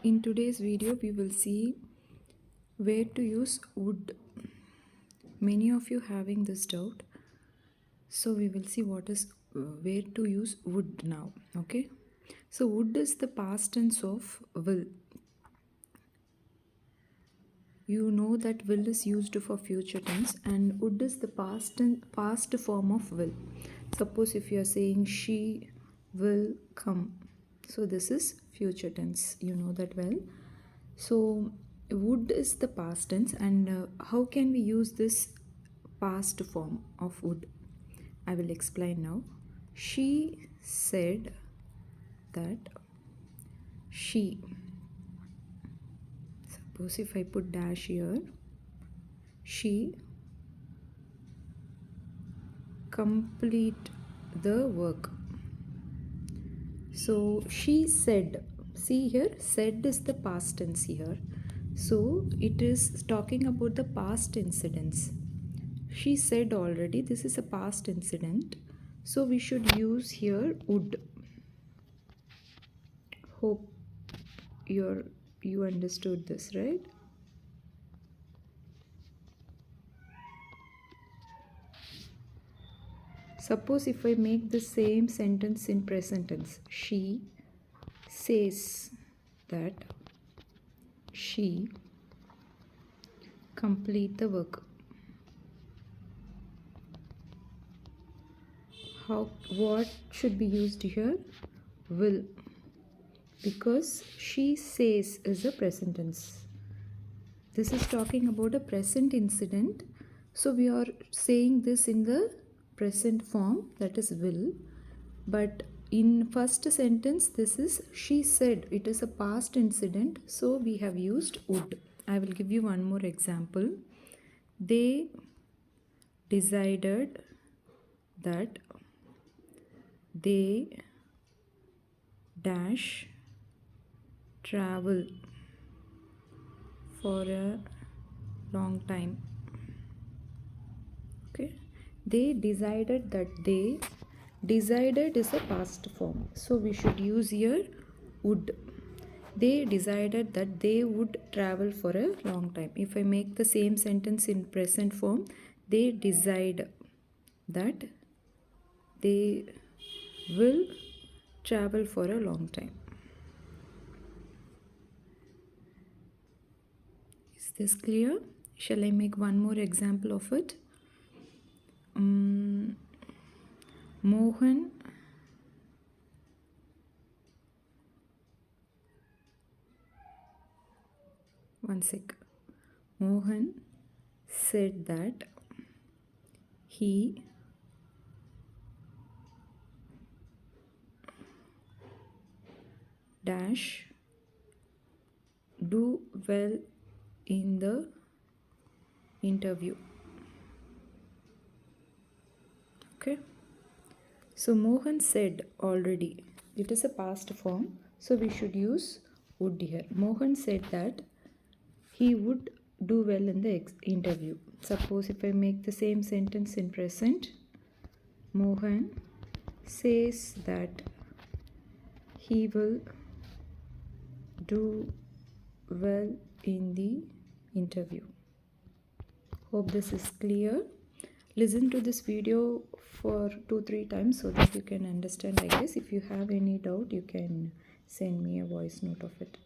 In today's video, we will see where to use would. Many of you having this doubt, so we will see what is where to use would now. Okay, so would is the past tense of will. You know that will is used for future tense, and would is the past form of will. Suppose if you are saying she will come, so this is future tense. You know that well. So would is the past tense, and how can we use this past form of would? I will explain now. She said that she. Suppose if I put dash here, she complete the work. So she said, see here, said is the past tense here. So it is talking about the past incidents. She said already, this is a past incident. So we should use here would. Hope you understood this, right? Suppose if I make the same sentence in present tense, she says that she complete the work. What should be used here? Will, because she says is a present tense. This is talking about a present incident, so we are saying this in the present form, that is will. But in first sentence, this is she said, it is a past incident, so we have used would. I will give you one more example. They decided that they dash travel for a long time. Okay, they decided that they. Decided is a past form, so we should use here would. They decided that they would travel for a long time. If I make the same sentence in present form, they decide that they will travel for a long time. Is this clear? Shall I make one more example of it? Mohan one sec. Mohan said that he dash do well in the interview. Okay, so Mohan said already, it is a past form, so we should use would here. Mohan said that he would do well in the interview. Suppose if I make the same sentence in present, Mohan says that he will do well in the interview. Hope this is clear. Listen to this video for 2-3 times so that you can understand. I guess if you have any doubt, you can send me a voice note of it.